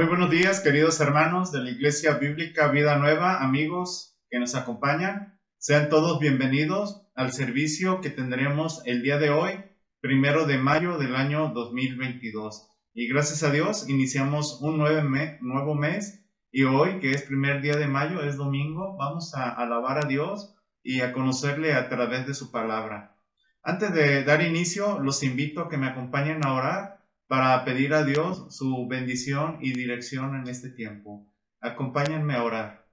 Muy buenos días, queridos hermanos de la Iglesia Bíblica Vida Nueva, amigos que nos acompañan. Sean todos bienvenidos al servicio que tendremos el día de hoy, 1 de mayo del año 2022. Y gracias a Dios iniciamos un nuevo mes y hoy, que es primer día de mayo, es domingo, vamos a alabar a Dios y a conocerle a través de su palabra. Antes de dar inicio, los invito a que me acompañen a orar para pedir a Dios su bendición y dirección en este tiempo. Acompáñenme a orar.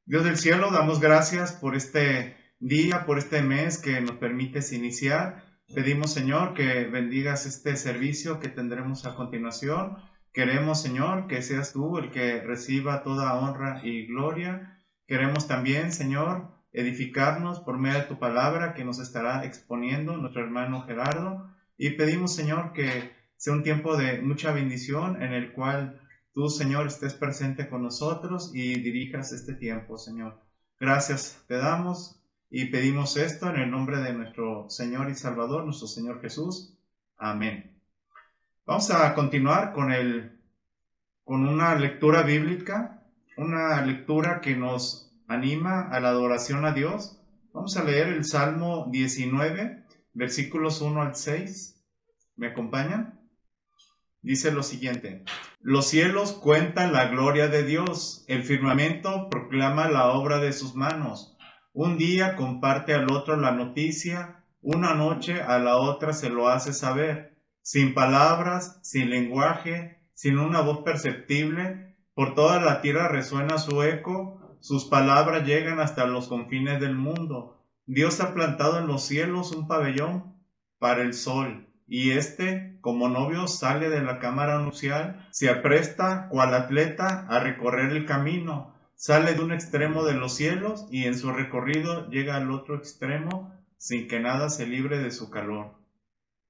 Dios del cielo, damos gracias por este día, por este mes que nos permites iniciar. Pedimos, Señor, que bendigas este servicio que tendremos a continuación. Queremos, Señor, que seas tú el que reciba toda honra y gloria. Queremos también, Señor, edificarnos por medio de tu palabra que nos estará exponiendo nuestro hermano Gerardo. Y pedimos, Señor, que sea un tiempo de mucha bendición en el cual tú, Señor, estés presente con nosotros y dirijas este tiempo, Señor. Gracias te damos y pedimos esto en el nombre de nuestro Señor y Salvador, nuestro Señor Jesús. Amén. Vamos a continuar con una lectura bíblica, una lectura que nos anima a la adoración a Dios. Vamos a leer el Salmo 19, versículos 1 al 6. ¿Me acompañan? Dice lo siguiente: los cielos cuentan la gloria de Dios, el firmamento proclama la obra de sus manos. Un día comparte al otro la noticia, una noche a la otra se lo hace saber. Sin palabras, sin lenguaje, sin una voz perceptible, por toda la tierra resuena su eco, sus palabras llegan hasta los confines del mundo. Dios ha plantado en los cielos un pabellón para el sol. Y como novio, sale de la cámara nupcial, se apresta, cual atleta, a recorrer el camino. Sale de un extremo de los cielos y en su recorrido llega al otro extremo sin que nada se libre de su calor.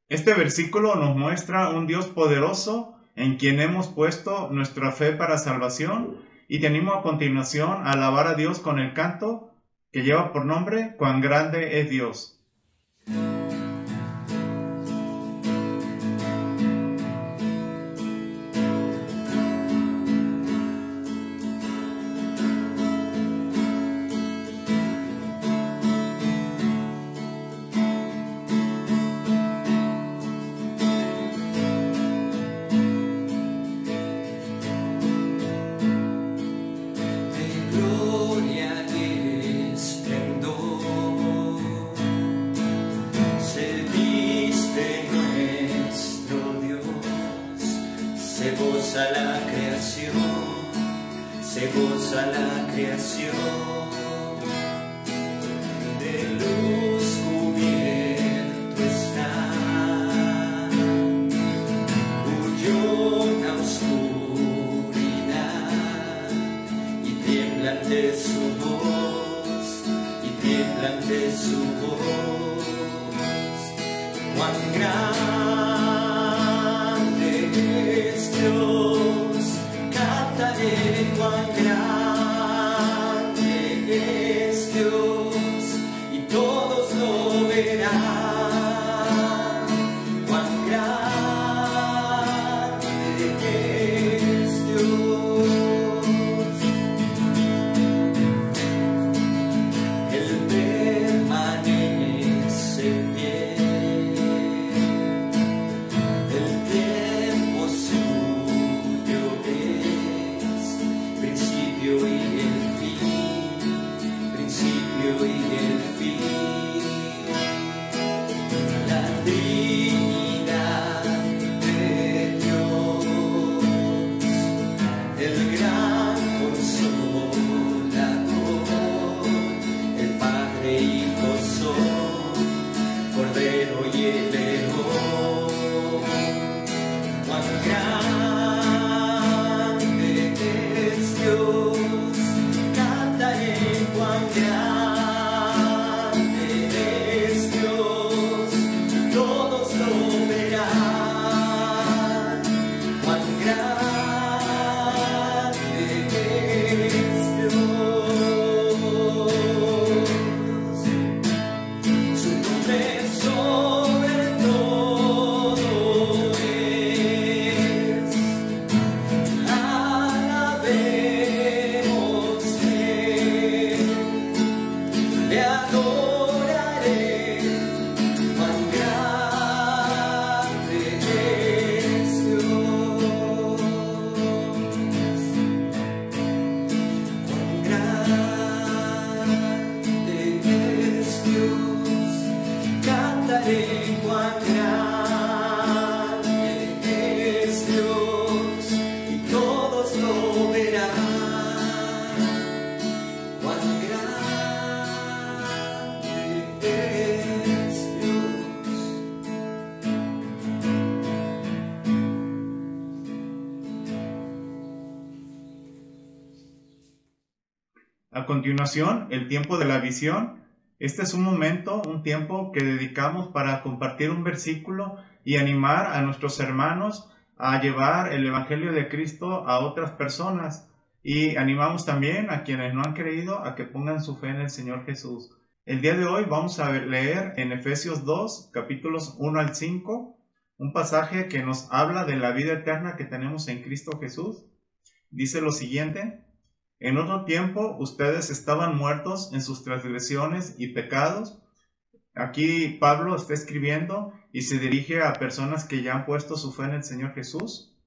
Este versículo nos muestra un Dios poderoso en quien hemos puesto nuestra fe para salvación y te animo a continuación a alabar a Dios con el canto que lleva por nombre «Cuán grande es Dios». Se goza la creación, de luz cubierto está, huyó la oscuridad y tiembla ante su voz, cuán grande es Dios. Cuán grande es Dios y todos lo verán. Cuán grande es Dios. Él permanece fiel. El tiempo suyo es principio y el fin, la Trinidad de Dios, el gran consolador, el Padre, Hijo son, Cordero y el León. Cuán grande es Dios, cantaré cuán grande es Dios, todos lo verán. Cuán grande es Dios, su nombre sobre todo es. A continuación, el tiempo de la visión. Este es un momento, un tiempo que dedicamos para compartir un versículo y animar a nuestros hermanos a llevar el Evangelio de Cristo a otras personas. Y animamos también a quienes no han creído a que pongan su fe en el Señor Jesús. El día de hoy vamos a leer en Efesios 2, capítulos 1 al 5, un pasaje que nos habla de la vida eterna que tenemos en Cristo Jesús. Dice lo siguiente: en otro tiempo ustedes estaban muertos en sus transgresiones y pecados. Aquí Pablo está escribiendo y se dirige a personas que ya han puesto su fe en el Señor Jesús.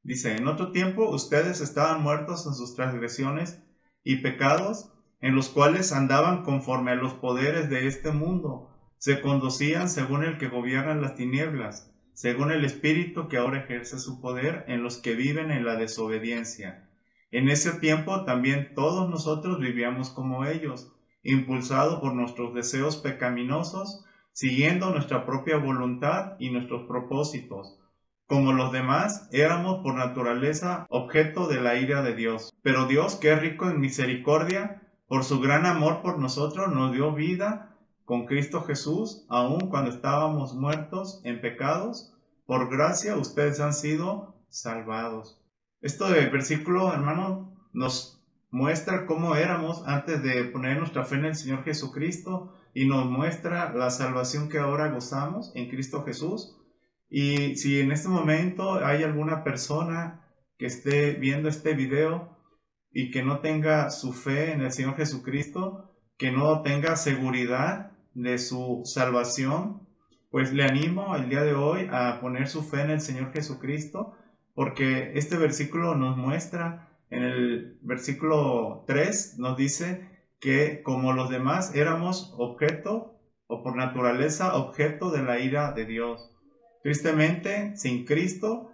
Dice, en otro tiempo ustedes estaban muertos en sus transgresiones y pecados, en los cuales andaban conforme a los poderes de este mundo. Se conducían según el que gobierna las tinieblas, según el espíritu que ahora ejerce su poder en los que viven en la desobediencia. En ese tiempo también todos nosotros vivíamos como ellos, impulsados por nuestros deseos pecaminosos, siguiendo nuestra propia voluntad y nuestros propósitos. Como los demás, éramos por naturaleza objeto de la ira de Dios. Pero Dios, que es rico en misericordia, por su gran amor por nosotros, nos dio vida con Cristo Jesús, aun cuando estábamos muertos en pecados. Por gracia ustedes han sido salvados. Esto del versículo, hermano, nos muestra cómo éramos antes de poner nuestra fe en el Señor Jesucristo y nos muestra la salvación que ahora gozamos en Cristo Jesús. Y si en este momento hay alguna persona que esté viendo este video y que no tenga su fe en el Señor Jesucristo, que no tenga seguridad de su salvación, pues le animo el día de hoy a poner su fe en el Señor Jesucristo, porque este versículo nos muestra, en el versículo 3 nos dice que como los demás éramos objeto, o por naturaleza objeto de la ira de Dios. Tristemente, sin Cristo,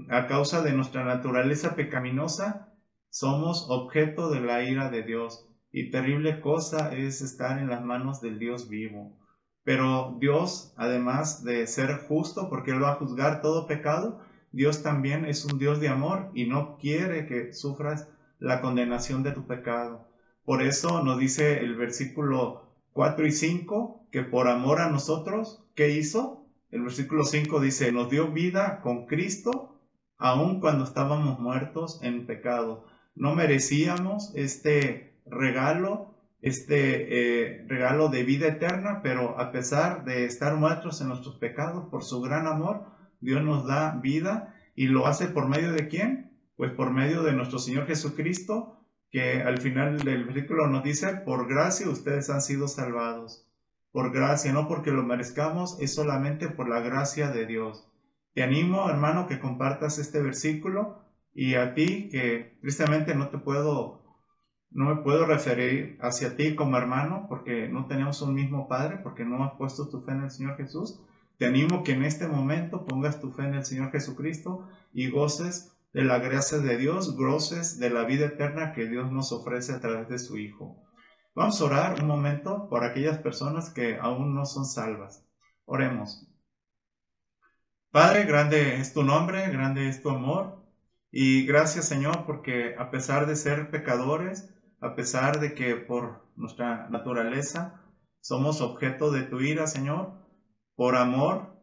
a causa de nuestra naturaleza pecaminosa, somos objeto de la ira de Dios. Y terrible cosa es estar en las manos del Dios vivo. Pero Dios, además de ser justo, porque Él va a juzgar todo pecado, Dios también es un Dios de amor y no quiere que sufras la condenación de tu pecado. Por eso nos dice el versículo 4 y 5, que por amor a nosotros, ¿qué hizo? El versículo 5 dice, nos dio vida con Cristo, aun cuando estábamos muertos en pecado. No merecíamos este regalo, regalo de vida eterna, pero a pesar de estar muertos en nuestros pecados, por su gran amor, Dios nos da vida y lo hace por medio de ¿quién? Pues por medio de nuestro Señor Jesucristo, que al final del versículo nos dice, por gracia ustedes han sido salvados. Por gracia, no porque lo merezcamos, es solamente por la gracia de Dios. Te animo, hermano, que compartas este versículo, y a ti que tristemente no me puedo referir hacia ti como hermano porque no tenemos un mismo Padre, porque no has puesto tu fe en el Señor Jesús. Te animo que en este momento pongas tu fe en el Señor Jesucristo y goces de la gracia de Dios, goces de la vida eterna que Dios nos ofrece a través de su Hijo. Vamos a orar un momento por aquellas personas que aún no son salvas. Oremos. Padre, grande es tu nombre, grande es tu amor. Y gracias, Señor, porque a pesar de ser pecadores, a pesar de que por nuestra naturaleza somos objeto de tu ira, Señor, por amor,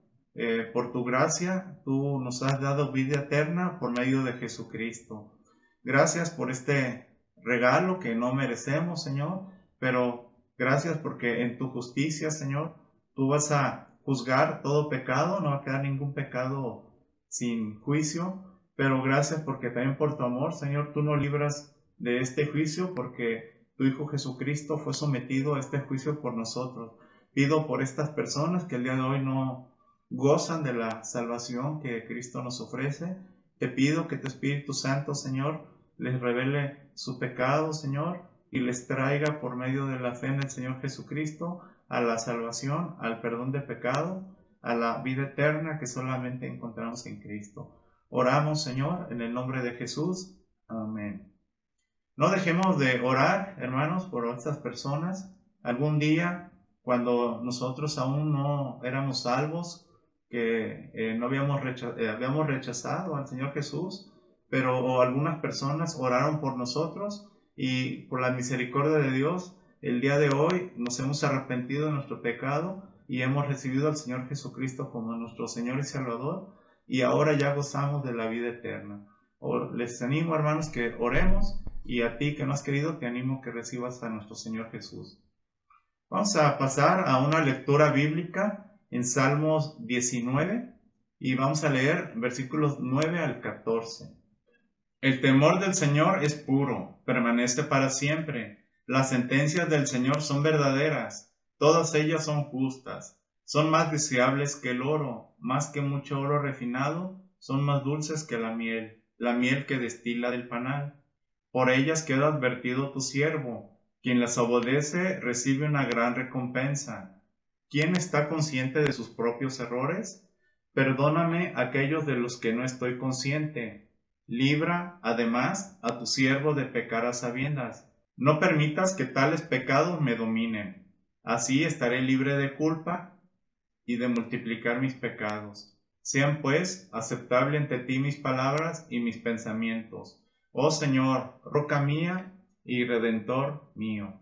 por tu gracia, tú nos has dado vida eterna por medio de Jesucristo. Gracias por este regalo que no merecemos, Señor, pero gracias porque en tu justicia, Señor, tú vas a juzgar todo pecado, no va a quedar ningún pecado sin juicio, pero gracias porque también por tu amor, Señor, tú nos libras de este juicio porque tu Hijo Jesucristo fue sometido a este juicio por nosotros. Pido por estas personas que el día de hoy no gozan de la salvación que Cristo nos ofrece. Te pido que tu Espíritu Santo, Señor, les revele su pecado, Señor, y les traiga por medio de la fe en el Señor Jesucristo a la salvación, al perdón de pecado, a la vida eterna que solamente encontramos en Cristo. Oramos, Señor, en el nombre de Jesús. Amén. No dejemos de orar, hermanos, por estas personas. Algún día, cuando nosotros aún no éramos salvos, que no habíamos rechazado al Señor Jesús, pero algunas personas oraron por nosotros y por la misericordia de Dios, el día de hoy nos hemos arrepentido de nuestro pecado y hemos recibido al Señor Jesucristo como nuestro Señor y Salvador, y ahora ya gozamos de la vida eterna. Les animo, hermanos, que oremos, y a ti que no has querido, te animo que recibas a nuestro Señor Jesús. Vamos a pasar a una lectura bíblica en Salmos 19 y vamos a leer versículos 9 al 14. El temor del Señor es puro, permanece para siempre. Las sentencias del Señor son verdaderas, todas ellas son justas. Son más deseables que el oro, más que mucho oro refinado, son más dulces que la miel que destila del panal. Por ellas queda advertido tu siervo. Quien las obedece recibe una gran recompensa. ¿Quién está consciente de sus propios errores? Perdóname aquellos de los que no estoy consciente. Libra, además, a tu siervo de pecar a sabiendas. No permitas que tales pecados me dominen. Así estaré libre de culpa y de multiplicar mis pecados. Sean, pues, aceptables ante ti mis palabras y mis pensamientos. Oh Señor, roca mía y Redentor mío.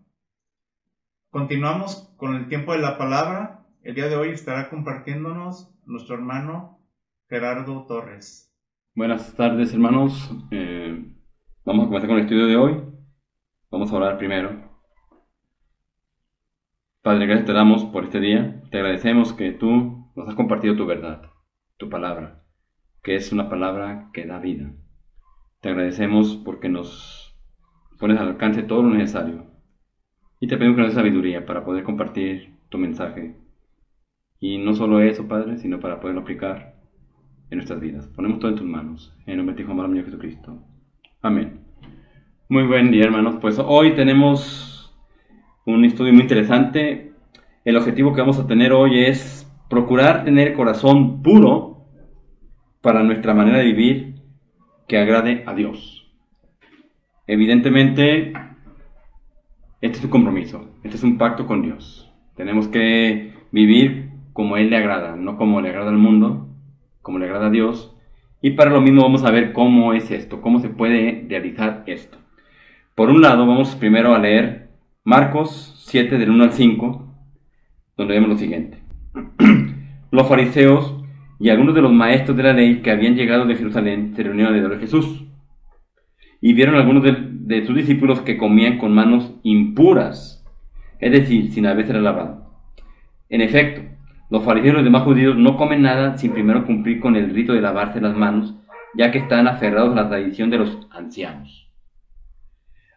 Continuamos con el tiempo de la palabra. El día de hoy estará compartiéndonos nuestro hermano Gerardo Torres. Buenas tardes, hermanos. Vamos a comenzar con el estudio de hoy. Vamos a orar primero. Padre, gracias te damos por este día. Te agradecemos que tú nos has compartido tu verdad, tu palabra, que es una palabra que da vida. Te agradecemos porque nos pones al alcance todo lo necesario. Y te pedimos que nos des sabiduría para poder compartir tu mensaje. Y no solo eso, Padre, sino para poderlo aplicar en nuestras vidas. Ponemos todo en tus manos. En el nombre de tu Hijo amado, mío Jesucristo. Amén. Muy buen día, hermanos. Pues hoy tenemos un estudio muy interesante. El objetivo que vamos a tener hoy es procurar tener el corazón puro para nuestra manera de vivir que agrade a Dios. Evidentemente, este es un compromiso, este es un pacto con Dios. Tenemos que vivir como Él le agrada, no como le agrada al mundo, como le agrada a Dios. Y para lo mismo vamos a ver cómo es esto, cómo se puede realizar esto. Por un lado, vamos primero a leer Marcos 7 del 1 al 5, donde vemos lo siguiente. Los fariseos y algunos de los maestros de la ley que habían llegado de Jerusalén se reunieron alrededor de Jesús. Y vieron algunos de sus discípulos que comían con manos impuras, es decir, sin haberse lavado. En efecto, los fariseos y los demás judíos no comen nada sin primero cumplir con el rito de lavarse las manos, ya que están aferrados a la tradición de los ancianos.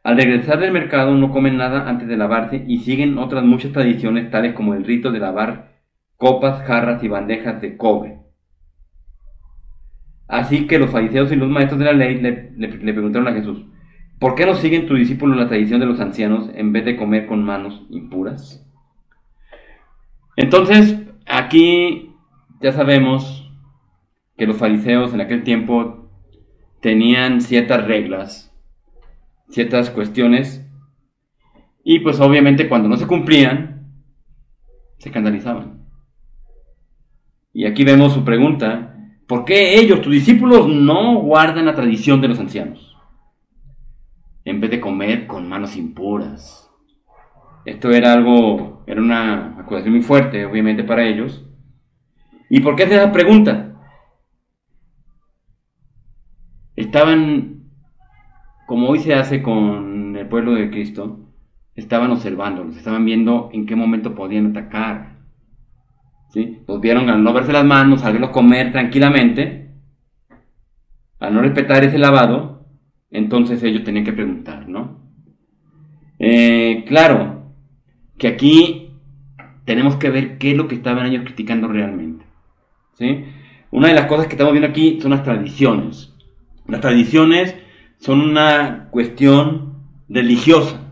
Al regresar del mercado no comen nada antes de lavarse y siguen otras muchas tradiciones, tales como el rito de lavar copas, jarras y bandejas de cobre. Así que los fariseos y los maestros de la ley le preguntaron a Jesús: ¿por qué no siguen tus discípulos la tradición de los ancianos en vez de comer con manos impuras? Entonces, aquí ya sabemos que los fariseos en aquel tiempo tenían ciertas reglas, ciertas cuestiones, y pues obviamente cuando no se cumplían, se escandalizaban. Y aquí vemos su pregunta: ¿por qué ellos, tus discípulos, no guardan la tradición de los ancianos en vez de comer con manos impuras? Esto era una acusación muy fuerte, obviamente, para ellos. ¿Y por qué hacen esa pregunta? Estaban, como hoy se hace con el pueblo de Cristo, estaban observándolos, estaban viendo en qué momento podían atacar. ¿Sí? Los vieron al no verse las manos, al verlos comer tranquilamente, al no respetar ese lavado, entonces ellos tenían que preguntar, ¿no? Claro, que aquí tenemos que ver qué es lo que estaban ellos criticando realmente, ¿sí? Una de las cosas que estamos viendo aquí son las tradiciones. Las tradiciones son una cuestión religiosa,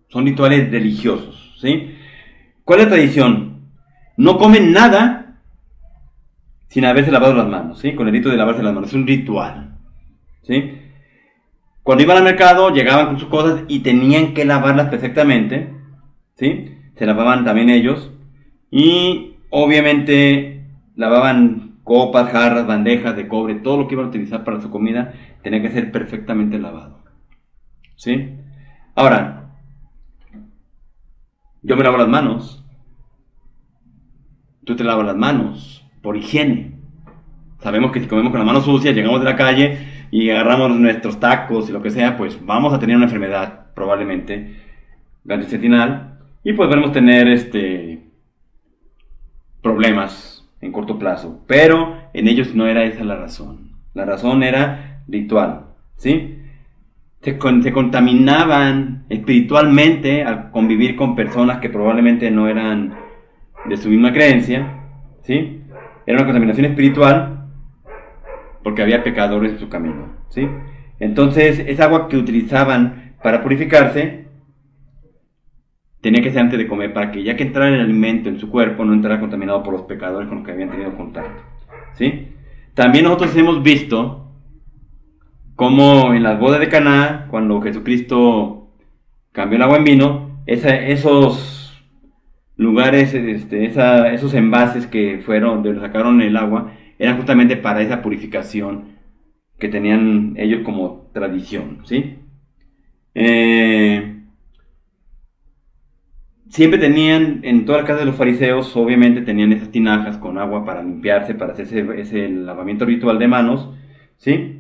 son rituales religiosos, ¿sí? ¿Cuál es la tradición? No comen nada sin haberse lavado las manos, ¿sí? Con el rito de lavarse las manos, es un ritual, ¿sí? Cuando iban al mercado, llegaban con sus cosas y tenían que lavarlas perfectamente, ¿sí? Se lavaban también ellos y obviamente lavaban copas, jarras, bandejas de cobre, todo lo que iban a utilizar para su comida tenía que ser perfectamente lavado, ¿sí? Ahora, yo me lavo las manos, tú te lavas las manos por higiene. Sabemos que si comemos con las manos sucias, llegamos de la calle y agarramos nuestros tacos y lo que sea, pues vamos a tener una enfermedad, probablemente, gastrointestinal, y pues podemos tener problemas en corto plazo. Pero en ellos no era esa la razón. La razón era ritual, ¿sí? Se contaminaban espiritualmente al convivir con personas que probablemente no eran de su misma creencia, ¿sí? Era una contaminación espiritual porque había pecadores en su camino, ¿sí? Entonces, esa agua que utilizaban para purificarse tenía que ser antes de comer, para que ya que entrara el alimento en su cuerpo no entrara contaminado por los pecadores con los que habían tenido contacto, ¿sí? También nosotros hemos visto cómo en las bodas de Caná, cuando Jesucristo cambió el agua en vino, esos lugares, esos envases que fueron, de donde sacaron el agua, eran justamente para esa purificación que tenían ellos como tradición, ¿sí? Siempre tenían, en toda la casa de los fariseos, obviamente tenían esas tinajas con agua para limpiarse, para hacer ese lavamiento ritual de manos, ¿sí?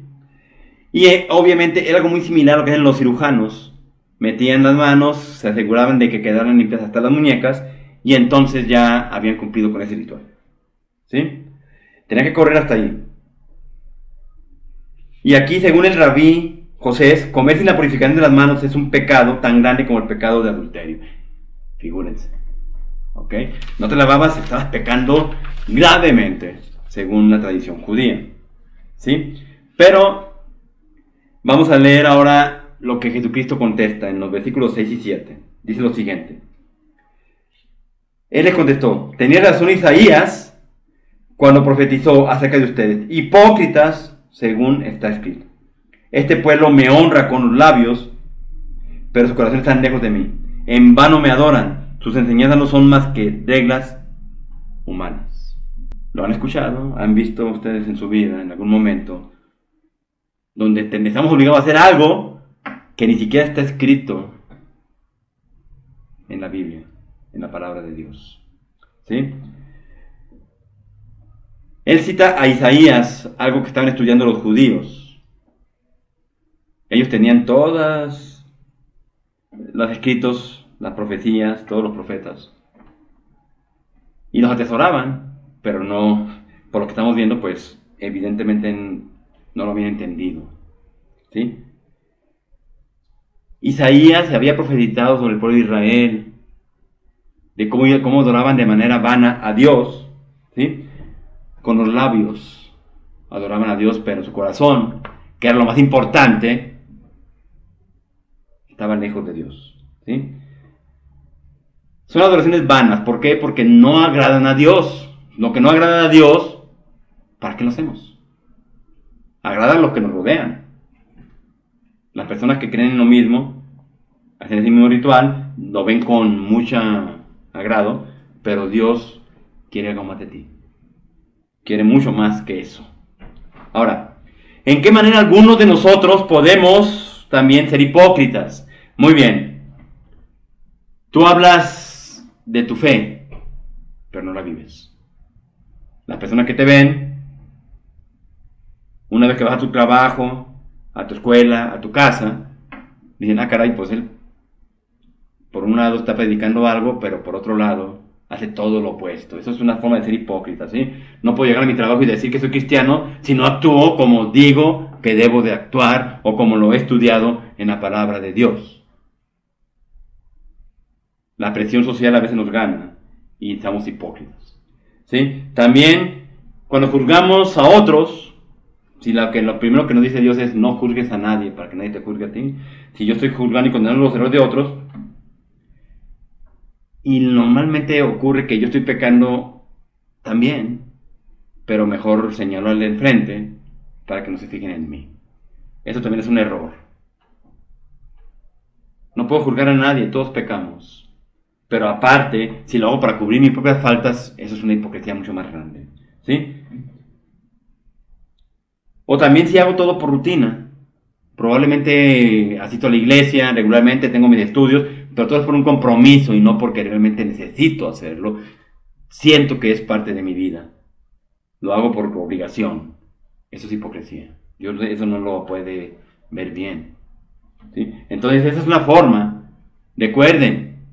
Y obviamente era algo muy similar a lo que hacen los cirujanos. Metían las manos, se aseguraban de que quedaran limpias hasta las muñecas, y entonces ya habían cumplido con ese ritual, ¿sí? Tenían que correr hasta ahí. Y aquí, según el rabí José, comer sin la purificación de las manos es un pecado tan grande como el pecado de adulterio. Figúrense, ¿ok? No te lavabas, estabas pecando gravemente, según la tradición judía, ¿sí? Pero vamos a leer ahora lo que Jesucristo contesta en los versículos 6 y 7. Dice lo siguiente. Él les contestó: tenía razón Isaías cuando profetizó acerca de ustedes, hipócritas, según está escrito. Este pueblo me honra con los labios, pero sus corazones están lejos de mí. En vano me adoran, sus enseñanzas no son más que reglas humanas. ¿Lo han escuchado? ¿Han visto ustedes en su vida, en algún momento, donde estamos obligados a hacer algo que ni siquiera está escrito en la Biblia, en la palabra de Dios? ¿Sí? Él cita a Isaías, algo que estaban estudiando los judíos. Ellos tenían todas los escritos, las profecías, todos los profetas, y los atesoraban, pero no, por lo que estamos viendo, pues evidentemente no lo habían entendido, ¿sí? Isaías había profetizado sobre el pueblo de Israel, de cómo adoraban de manera vana a Dios, ¿sí? Con los labios adoraban a Dios, pero su corazón, que era lo más importante, estaba lejos de Dios, ¿sí? Son adoraciones vanas. ¿Por qué? Porque no agradan a Dios. Lo que no agrada a Dios, ¿para qué lo hacemos? Agrada a los que nos rodean. Las personas que creen en lo mismo, hacen ese mismo ritual, lo ven con mucho agrado, pero Dios quiere algo más de ti. Quiere mucho más que eso. Ahora, ¿en qué manera algunos de nosotros podemos también ser hipócritas? Muy bien. Tú hablas de tu fe, pero no la vives. Las personas que te ven, una vez que vas a tu trabajo, a tu escuela, a tu casa, dicen: ah, caray, pues él por un lado está predicando algo, pero por otro lado hace todo lo opuesto. Eso es una forma de ser hipócrita, ¿sí? No puedo llegar a mi trabajo y decir que soy cristiano si no actúo como digo que debo de actuar o como lo he estudiado en la palabra de Dios. La presión social a veces nos gana y estamos hipócritas, ¿sí? También, cuando juzgamos a otros, si lo primero que nos dice Dios es: no juzgues a nadie para que nadie te juzgue a ti. Si yo estoy juzgando y condenando los errores de otros, y normalmente ocurre que yo estoy pecando también, pero mejor señalo al de enfrente para que no se fijen en mí. Eso también es un error. No puedo juzgar a nadie, todos pecamos. Pero aparte, si lo hago para cubrir mis propias faltas, eso es una hipocresía mucho más grande, ¿sí? O también si hago todo por rutina, probablemente asisto a la iglesia regularmente, tengo mis estudios, pero todo es por un compromiso y no porque realmente necesito hacerlo. Siento que es parte de mi vida. Lo hago por obligación. Eso es hipocresía. Dios eso no lo puede ver bien. ¿Sí? Entonces esa es una forma. Recuerden,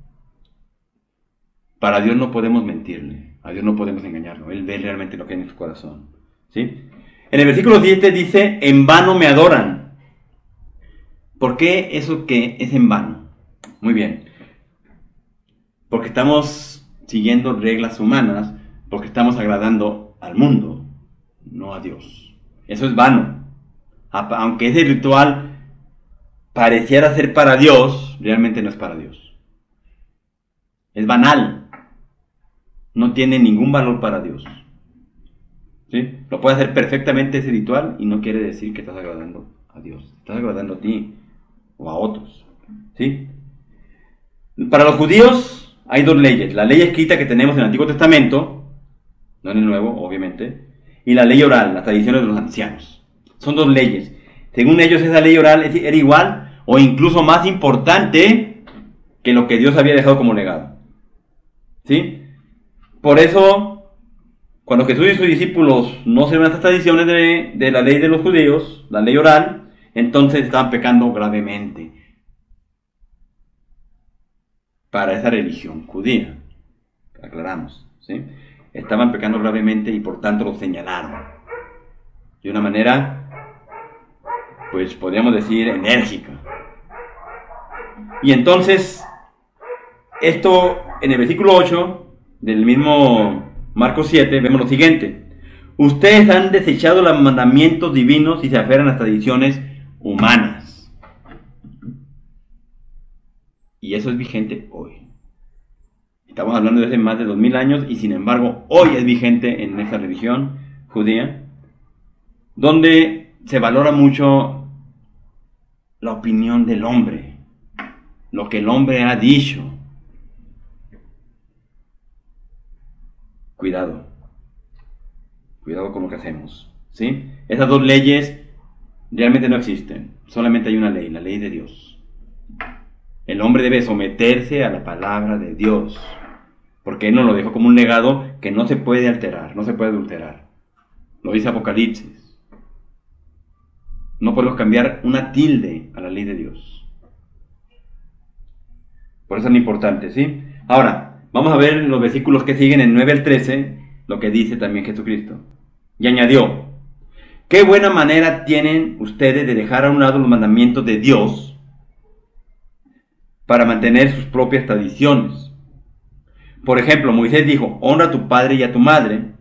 para Dios no podemos mentirle. A Dios no podemos engañarlo. Él ve realmente lo que hay en su corazón. ¿Sí? En el versículo 7 dice, en vano me adoran. ¿Por qué eso que es en vano? Muy bien. Porque estamos siguiendo reglas humanas, porque estamos agradando al mundo, no a Dios. Eso es vano. Aunque ese ritual pareciera ser para Dios, realmente no es para Dios. Es banal. No tiene ningún valor para Dios. ¿Sí? Lo puede hacer perfectamente ese ritual y no quiere decir que estás agradando a Dios. Estás agradando a ti o a otros. ¿Sí? Para los judíos hay dos leyes. La ley escrita que tenemos en el Antiguo Testamento, no en el Nuevo, obviamente, y la ley oral, las tradiciones de los ancianos. Son dos leyes. Según ellos, esa ley oral era igual o incluso más importante que lo que Dios había dejado como legado. ¿Sí? Por eso, cuando Jesús y sus discípulos no se ven estas tradiciones de la ley de los judíos, la ley oral, entonces estaban pecando gravemente para esa religión judía. Aclaramos, ¿sí? Estaban pecando gravemente y por tanto lo señalaron. De una manera, pues podríamos decir, enérgica. Y entonces, esto en el versículo 8 del mismo Marcos 7, vemos lo siguiente. Ustedes han desechado los mandamientos divinos y se aferran a las tradiciones humanas. Y eso es vigente hoy. Estamos hablando de hace más de 2000 años y sin embargo hoy es vigente en esa religión judía, donde se valora mucho la opinión del hombre, lo que el hombre ha dicho. Cuidado con lo que hacemos, ¿sí? Esas dos leyes realmente no existen, solamente hay una ley, la ley de Dios. El hombre debe someterse a la palabra de Dios, porque Él nos lo dejó como un legado que no se puede alterar, no se puede adulterar. Lo dice Apocalipsis. No podemos cambiar una tilde a la ley de Dios. Por eso es importante, ¿sí? Ahora, vamos a ver los versículos que siguen en 9 al 13, lo que dice también Jesucristo. Y añadió, qué buena manera tienen ustedes de dejar a un lado los mandamientos de Dios para mantener sus propias tradiciones. Por ejemplo, Moisés dijo, honra a tu padre y a tu madre,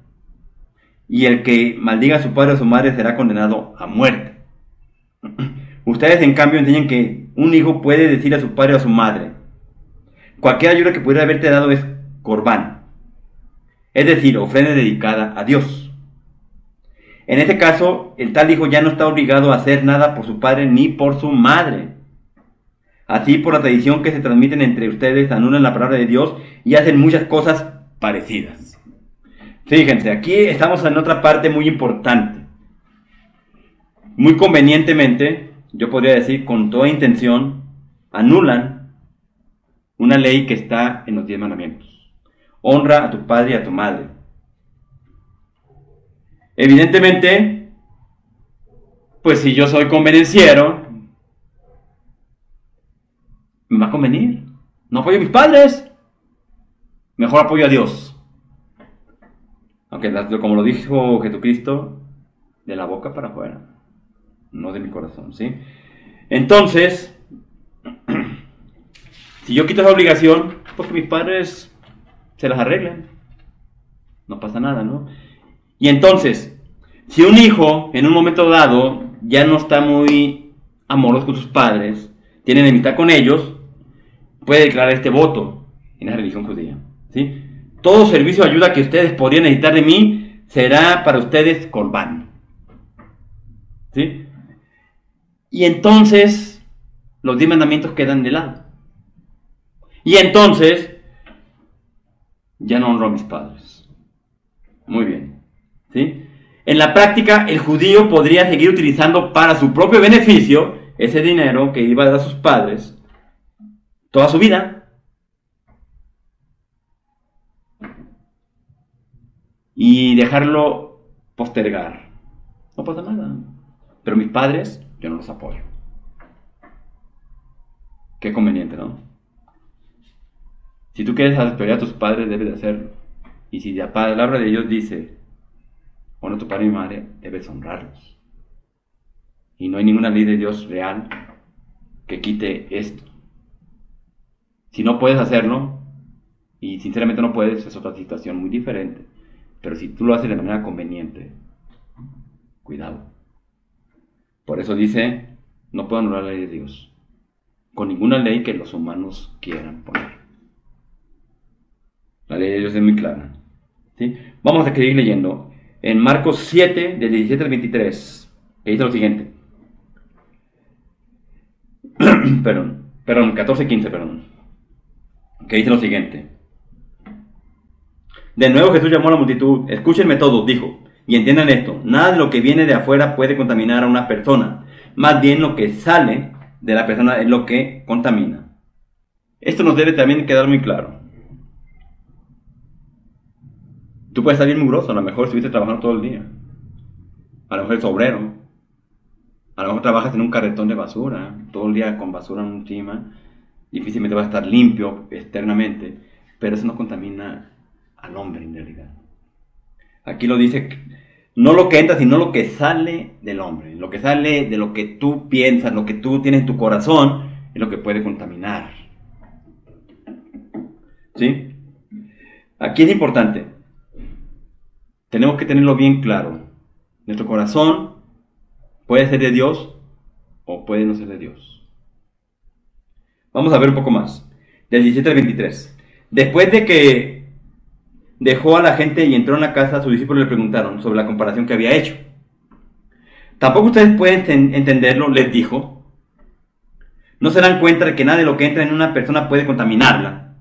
y el que maldiga a su padre o a su madre será condenado a muerte. Ustedes en cambio enseñan que un hijo puede decir a su padre o a su madre, cualquier ayuda que pudiera haberte dado es corbán, es decir, ofrenda dedicada a Dios. En este caso, el tal hijo ya no está obligado a hacer nada por su padre ni por su madre. Así, por la tradición que se transmiten entre ustedes, anulan la palabra de Dios y hacen muchas cosas parecidas. Fíjense, aquí estamos en otra parte muy importante. Muy convenientemente, yo podría decir con toda intención, anulan una ley que está en los 10 mandamientos. Honra a tu padre y a tu madre. Evidentemente, pues si yo soy convenenciero, me va a convenir. No apoyo a mis padres, mejor apoyo a Dios. Aunque como lo dijo Jesucristo, de la boca para afuera, no de mi corazón, ¿sí? Entonces, si yo quito esa obligación, pues que mis padres se las arreglen. No pasa nada, ¿no? Y entonces, si un hijo en un momento dado ya no está muy amoroso con sus padres, tiene enemistad con ellos, puede declarar este voto en la religión judía, ¿sí? Todo servicio o ayuda que ustedes podrían necesitar de mí será para ustedes corbán, ¿sí? Y entonces los 10 mandamientos quedan de lado. Y entonces ya no honro a mis padres. Muy bien, ¿sí? En la práctica, el judío podría seguir utilizando para su propio beneficio ese dinero que iba a dar a sus padres toda su vida. Y dejarlo postergar. No pasa nada. Pero mis padres, yo no los apoyo. Qué conveniente, ¿no? Si tú quieres apoyar a tus padres, debes de hacerlo. Y si la palabra de Dios dice, honra a tu padre y madre, debes honrarlos. Y no hay ninguna ley de Dios real que quite esto. Si no puedes hacerlo, y sinceramente no puedes, es otra situación muy diferente. Pero si tú lo haces de manera conveniente, cuidado. Por eso dice, no puedo anular la ley de Dios con ninguna ley que los humanos quieran poner. La ley de Dios es muy clara, ¿sí? Vamos a seguir leyendo en Marcos 7, del 17 al 23, que dice lo siguiente. perdón, 14-15, que dice lo siguiente. De nuevo Jesús llamó a la multitud. Escúchenme todos, dijo, y entiendan esto. Nada de lo que viene de afuera puede contaminar a una persona. Más bien lo que sale de la persona es lo que contamina. Esto nos debe también quedar muy claro. Tú puedes estar bien mugroso, a lo mejor estuviste trabajando todo el día. A lo mejor eres obrero. A lo mejor trabajas en un carretón de basura, todo el día con basura encima. Difícilmente vas a estar limpio externamente, pero eso no contamina al hombre en realidad. Aquí lo dice, no lo que entra, sino lo que sale del hombre. Lo que sale de lo que tú piensas, lo que tú tienes en tu corazón, es lo que puede contaminar. ¿Sí? Aquí es importante. Tenemos que tenerlo bien claro. Nuestro corazón puede ser de Dios o puede no ser de Dios. Vamos a ver un poco más. Del 17 al 23. Después de que dejó a la gente y entró en la casa, sus discípulos le preguntaron sobre la comparación que había hecho. Tampoco ustedes pueden entenderlo, les dijo. No se dan cuenta de que nada de lo que entra en una persona puede contaminarla,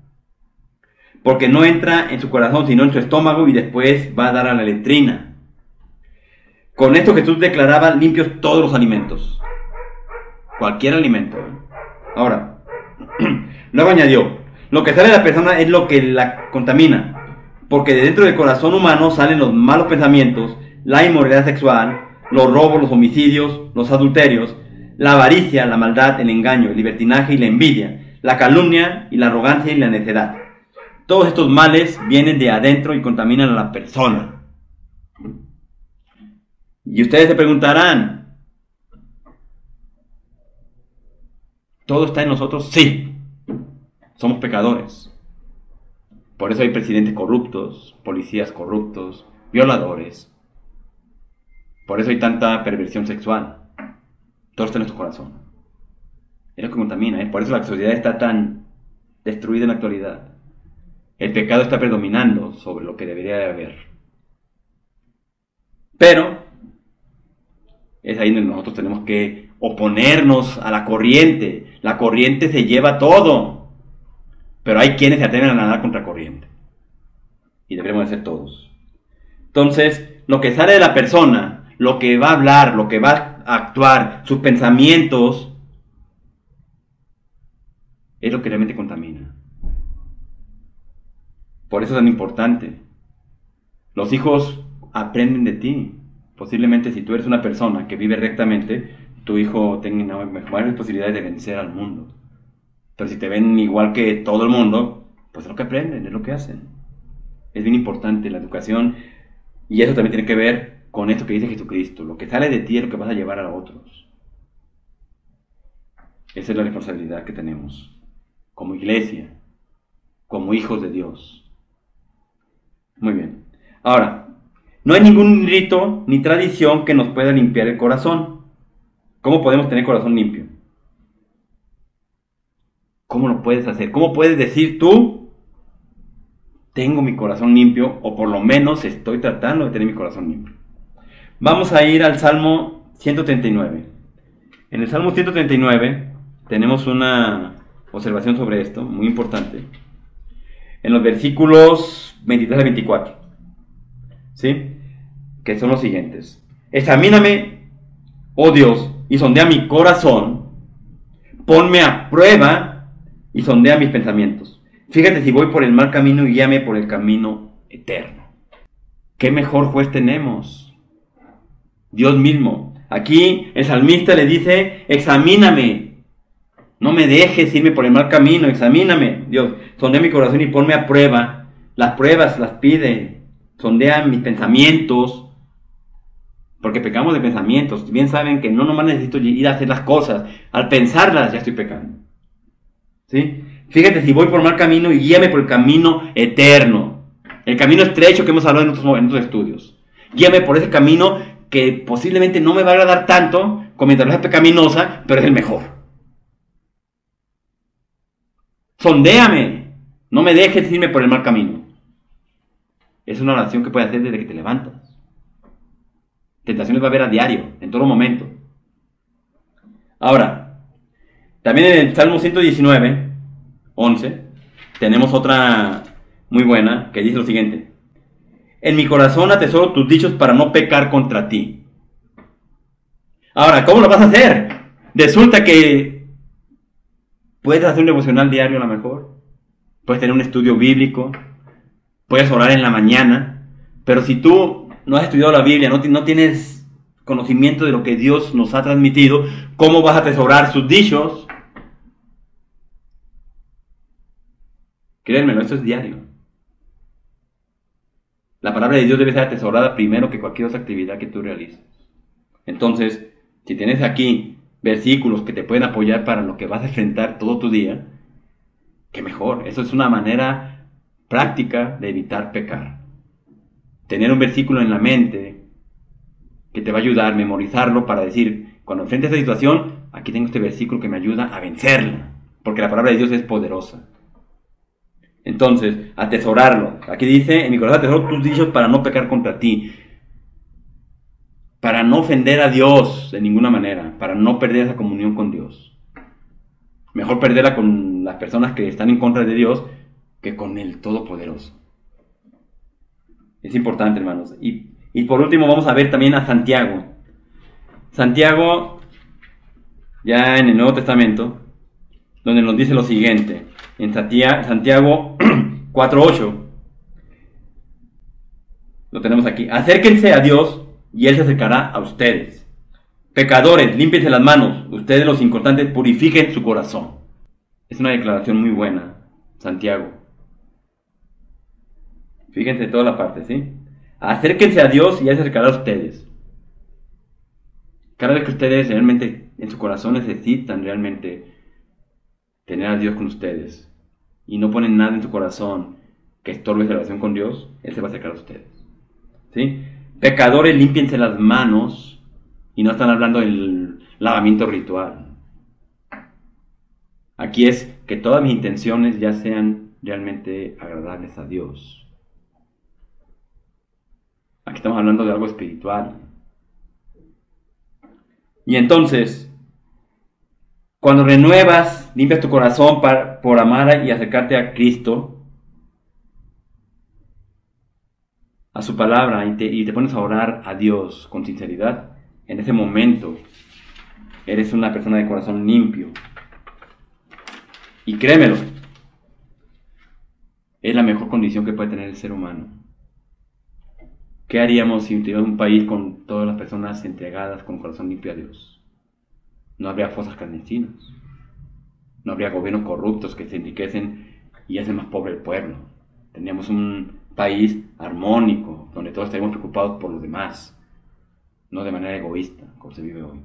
porque no entra en su corazón, sino en su estómago y después va a dar a la letrina. Con esto Jesús declaraba limpios todos los alimentos. Cualquier alimento. Ahora, luego añadió, lo que sale de la persona es lo que la contamina. Porque de dentro del corazón humano salen los malos pensamientos, la inmoralidad sexual, los robos, los homicidios, los adulterios, la avaricia, la maldad, el engaño, el libertinaje y la envidia, la calumnia y la arrogancia y la necedad. Todos estos males vienen de adentro y contaminan a la persona. Y ustedes se preguntarán, ¿todo está en nosotros? Sí, somos pecadores. Por eso hay presidentes corruptos, policías corruptos, violadores. Por eso hay tanta perversión sexual. Todo está en nuestro corazón. Es lo que contamina, ¿eh? Por eso la sociedad está tan destruida en la actualidad. El pecado está predominando sobre lo que debería de haber. Pero es ahí donde nosotros tenemos que oponernos a la corriente. La corriente se lleva todo. Pero hay quienes se atreven a nadar contra corriente. Y deberíamos de ser todos. Entonces, lo que sale de la persona, lo que va a hablar, lo que va a actuar, sus pensamientos, es lo que realmente contamina. Por eso es tan importante. Los hijos aprenden de ti. Posiblemente si tú eres una persona que vive rectamente, tu hijo tenga mejores posibilidades de vencer al mundo. Pero si te ven igual que todo el mundo, pues es lo que aprenden, es lo que hacen. Es bien importante la educación, y eso también tiene que ver con esto que dice Jesucristo. Lo que sale de ti es lo que vas a llevar a otros. Esa es la responsabilidad que tenemos como iglesia, como hijos de Dios. Muy bien. Ahora, no hay ningún rito ni tradición que nos pueda limpiar el corazón. ¿Cómo podemos tener corazón limpio? ¿Cómo lo puedes hacer? ¿Cómo puedes decir tú, tengo mi corazón limpio, o por lo menos estoy tratando de tener mi corazón limpio? Vamos a ir al Salmo 139. En el Salmo 139 tenemos una observación sobre esto, muy importante. En los versículos 23 al 24, ¿sí? Que son los siguientes. Examíname, oh Dios, y sondea mi corazón, ponme a prueba y sondea mis pensamientos. Fíjate si voy por el mal camino y guíame por el camino eterno. ¿Qué mejor juez tenemos? Dios mismo. Aquí el salmista le dice, examíname. No me dejes irme por el mal camino, examíname. Dios, sondea mi corazón y ponme a prueba. Las pruebas las pide. Sondea mis pensamientos. Porque pecamos de pensamientos. Bien saben que no nomás necesito ir a hacer las cosas. Al pensarlas ya estoy pecando. ¿Sí? Fíjate si voy por mal camino y guíame por el camino eterno. El camino estrecho que hemos hablado en otros estudios. Guíame por ese camino que posiblemente no me va a agradar tanto como mi naturaleza pecaminosa, pero es el mejor. Sondéame. No me dejes irme por el mal camino. Es una oración que puedes hacer desde que te levantas. Tentaciones va a haber a diario, en todo momento. Ahora, también en el Salmo 119, 11, tenemos otra muy buena que dice lo siguiente. En mi corazón atesoro tus dichos para no pecar contra ti. Ahora, ¿cómo lo vas a hacer? Resulta que puedes hacer un devocional diario a lo mejor. Puedes tener un estudio bíblico. Puedes orar en la mañana. Pero si tú no has estudiado la Biblia, no tienes conocimiento de lo que Dios nos ha transmitido, ¿cómo vas a atesorar sus dichos? Créanmelo, esto es diario. La palabra de Dios debe ser atesorada primero que cualquier otra actividad que tú realices. Entonces, si tienes aquí versículos que te pueden apoyar para lo que vas a enfrentar todo tu día, qué mejor. Eso es una manera práctica de evitar pecar. Tener un versículo en la mente que te va a ayudar, memorizarlo para decir, cuando enfrente esta situación, aquí tengo este versículo que me ayuda a vencerla, porque la palabra de Dios es poderosa. Entonces, atesorarlo. Aquí dice, en mi corazón atesoro tus dichos para no pecar contra ti, para no ofender a Dios de ninguna manera, para no perder esa comunión con Dios. Mejor perderla con las personas que están en contra de Dios que con el Todopoderoso. Es importante, hermanos. Y por último vamos a ver también a Santiago. Santiago, ya en el Nuevo Testamento, donde nos dice lo siguiente. En Santiago 4:8. Lo tenemos aquí. Acérquense a Dios y Él se acercará a ustedes. Pecadores, límpiense las manos. Ustedes los inconstantes, purifiquen su corazón. Es una declaración muy buena, Santiago. Fíjense toda la parte, ¿sí? Acérquense a Dios y Él se acercará a ustedes. Cada vez que ustedes realmente en su corazón necesitan realmente tener a Dios con ustedes y no ponen nada en su corazón que estorbe esa relación con Dios, Él se va a acercar a ustedes. ¿Sí? Pecadores, límpiense las manos, y no están hablando del lavamiento ritual. Aquí es que todas mis intenciones ya sean realmente agradables a Dios. Aquí estamos hablando de algo espiritual. Y entonces, cuando renuevas, limpias tu corazón por amar y acercarte a Cristo, a su palabra, y te pones a orar a Dios con sinceridad, en ese momento eres una persona de corazón limpio. Y créemelo, es la mejor condición que puede tener el ser humano. ¿Qué haríamos si tuviéramos un país con todas las personas entregadas con corazón limpio a Dios? No habría fosas clandestinas. No habría gobiernos corruptos que se enriquecen y hacen más pobre el pueblo. Tendríamos un país armónico, donde todos estaríamos preocupados por los demás, no de manera egoísta, como se vive hoy.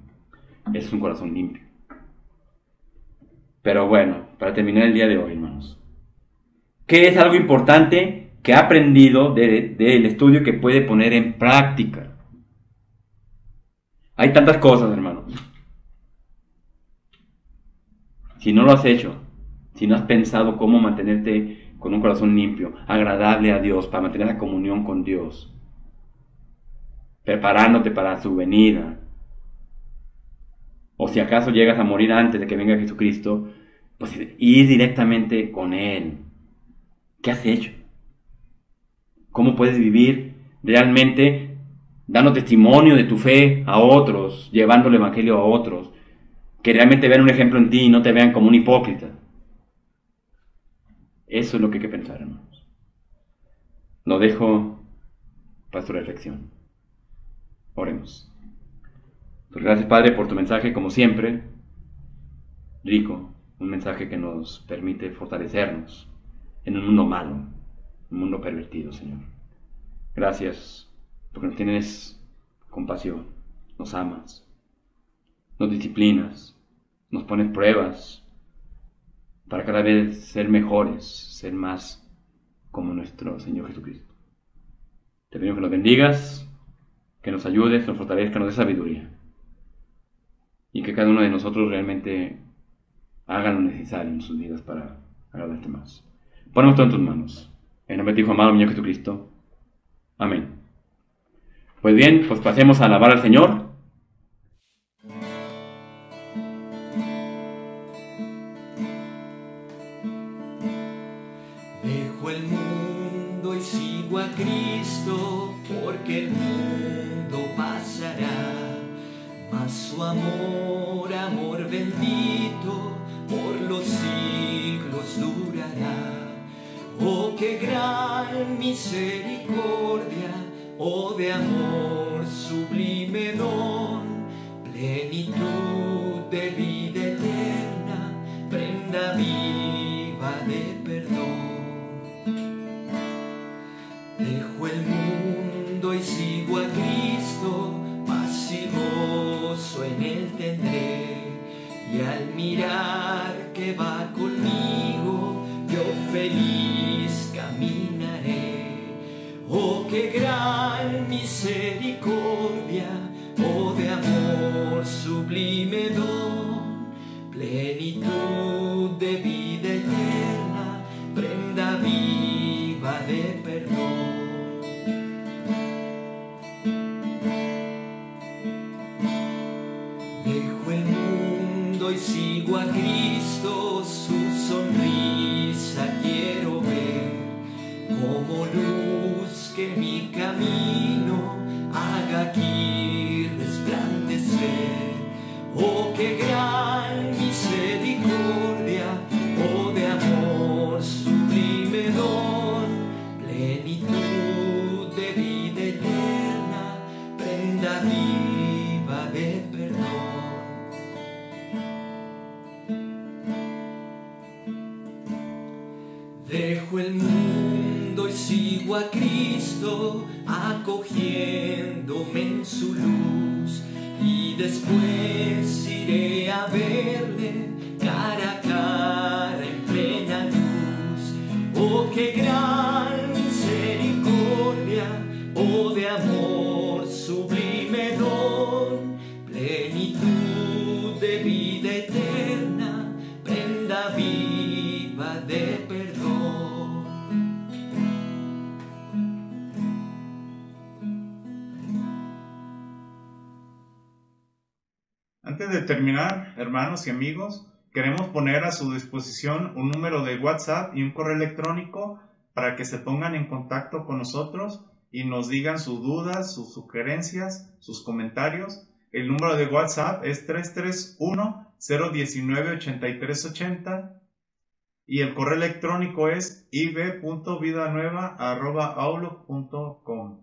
Ese es un corazón limpio. Pero bueno, para terminar el día de hoy, hermanos, ¿qué es algo importante que ha aprendido del estudio que puede poner en práctica? Hay tantas cosas, hermanos. Si no lo has hecho, si no has pensado cómo mantenerte con un corazón limpio, agradable a Dios, para mantener la comunión con Dios, preparándote para su venida, o si acaso llegas a morir antes de que venga Jesucristo, pues ir directamente con Él. ¿Qué has hecho? ¿Cómo puedes vivir realmente dando testimonio de tu fe a otros, llevando el Evangelio a otros? que realmente vean un ejemplo en ti y no te vean como un hipócrita. Eso es lo que hay que pensar, hermanos. Lo dejo para su reflexión. Oremos. Pues gracias, Padre, por tu mensaje, como siempre, rico, un mensaje que nos permite fortalecernos en un mundo malo, un mundo pervertido, Señor. Gracias, porque nos tienes compasión, nos amas, nos disciplinas, nos pones pruebas para cada vez ser mejores, ser más como nuestro Señor Jesucristo. Te pido que nos bendigas, que nos ayudes, nos fortalezca, nos dé sabiduría. Y que cada uno de nosotros realmente haga lo necesario en sus vidas para agradarte más. Ponemos todo en tus manos. En nombre de tu Hijo amado, mi Señor Jesucristo. Amén. Pues bien, pues pasemos a alabar al Señor. Dejo el mundo y sigo a Cristo, porque el mundo pasará, mas su amor, amor bendito, por los siglos durará. Oh, qué gran misericordia, oh, de amor sublime don, plenitud de vida eterna, prenda viva de perdón. Dejo el mundo y sigo a Cristo, paz y gozo en él tendré, y al mirar que va conmigo, yo feliz caminaré. Oh, qué gran misericordia, oh, de amor sublime don, plenitud de vida eterna, prenda viva de perdón. Dejo el mundo y sigo a Cristo, su sonrisa quiero ver, como luz que mi camino haga aquí resplandecer. Oh, qué gran misericordia, oh, de amor sublime don, plenitud de vida eterna, prenda viva de perdón. Dejo el mundo y sigo a Cristo, acogiéndome en su luz, y después iré a verle cara a cara en plena luz. Oh, qué gran misericordia, oh, de amor sublime don, plenitud de vida eterna, prenda viva de perdón. Antes de terminar, hermanos y amigos, queremos poner a su disposición un número de WhatsApp y un correo electrónico para que se pongan en contacto con nosotros y nos digan sus dudas, sus sugerencias, sus comentarios. El número de WhatsApp es 331-019-8380 y el correo electrónico es ib.vidanueva@outlook.com.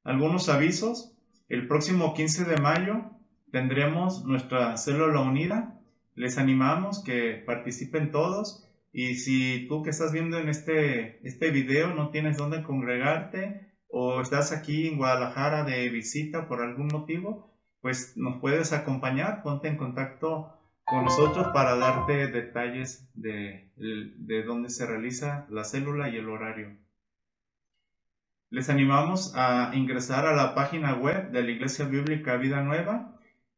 Algunos avisos. El próximo 15 de mayo tendremos nuestra célula unida. Les animamos que participen todos. Y si tú que estás viendo en este video no tienes dónde congregarte o estás aquí en Guadalajara de visita por algún motivo, pues nos puedes acompañar. Ponte en contacto con nosotros para darte detalles de dónde se realiza la célula y el horario. Les animamos a ingresar a la página web de la Iglesia Bíblica Vida Nueva.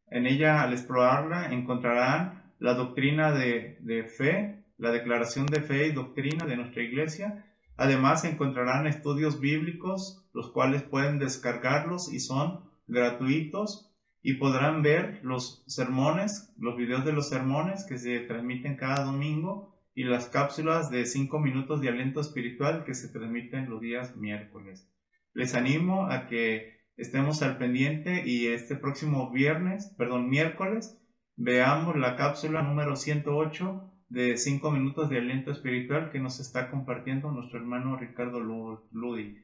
En ella, al explorarla, encontrarán la doctrina de fe, la declaración de fe y doctrina de nuestra iglesia. Además, encontrarán estudios bíblicos, los cuales pueden descargarlos y son gratuitos. Y podrán ver los sermones, los videos de los sermones que se transmiten cada domingo y las cápsulas de 5 minutos de aliento espiritual que se transmiten los días miércoles. Les animo a que estemos al pendiente y este próximo miércoles, veamos la cápsula número 108 de 5 minutos de aliento espiritual que nos está compartiendo nuestro hermano Ricardo Ludi.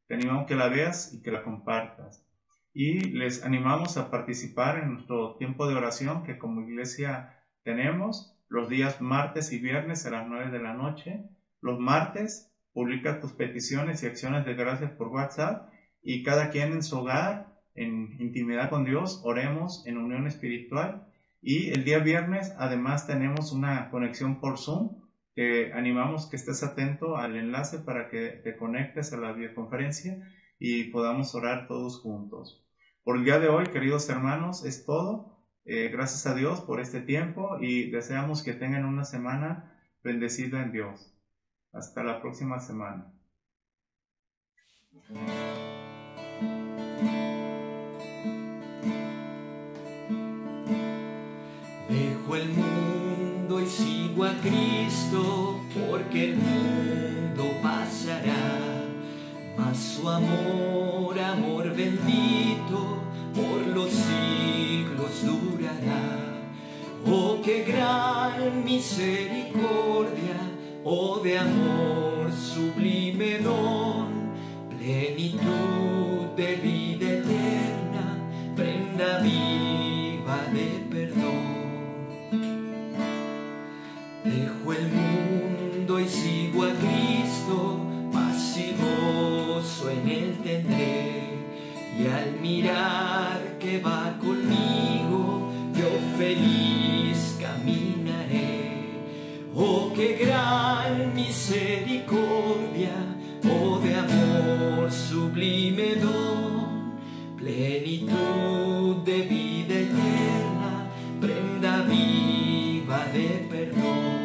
Te animamos que la veas y que la compartas. Y les animamos a participar en nuestro tiempo de oración que como iglesia tenemos los días martes y viernes a las 9 de la noche. Los martes publica tus peticiones y acciones de gracias por WhatsApp y cada quien en su hogar, en intimidad con Dios, oremos en unión espiritual. Y el día viernes además tenemos una conexión por Zoom, que animamos que estés atento al enlace para que te conectes a la videoconferencia y podamos orar todos juntos. Por el día de hoy, queridos hermanos, es todo. Gracias a Dios por este tiempo y deseamos que tengan una semana bendecida en Dios. Hasta la próxima semana. Dejo el mundo y sigo a Cristo, porque el mundo pasará, mas su amor, amor bendito, por los siglos durará. Oh, qué gran misericordia, oh, de amor sublime don, plenitud de vida eterna, prenda viva de perdón. Dejo el mundo y sigo a Cristo, paz y gozo en Él tendré, y al mirar que va conmigo, yo feliz caminaré. Oh, qué gran misericordia, oh, de amor sublime don, plenitud de vida eterna, prenda viva de perdón.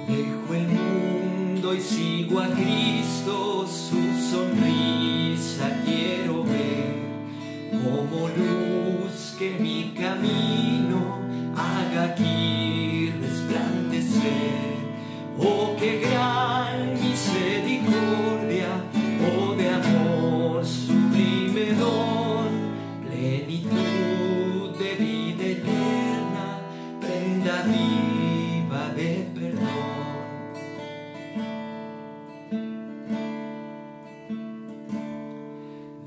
Dejo el mundo y sigo a Cristo, su sonrisa quiero ver, como luz que mi camino haga aquí resplandecer. Oh, qué gran misericordia, oh, de amor sublime don, plenitud de vida eterna, prenda viva de perdón.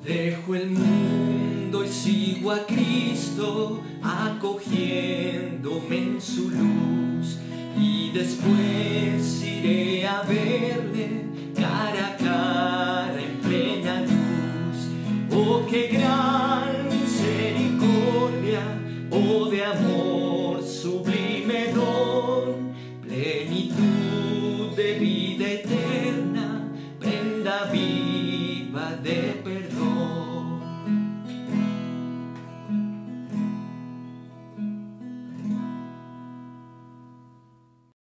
Dejo el mundo y sigo a Cristo, acogiéndome en su luz, y después iré a verle cara a cara en plena luz. Oh, qué gran misericordia, oh, de amor sublime don, plenitud de vida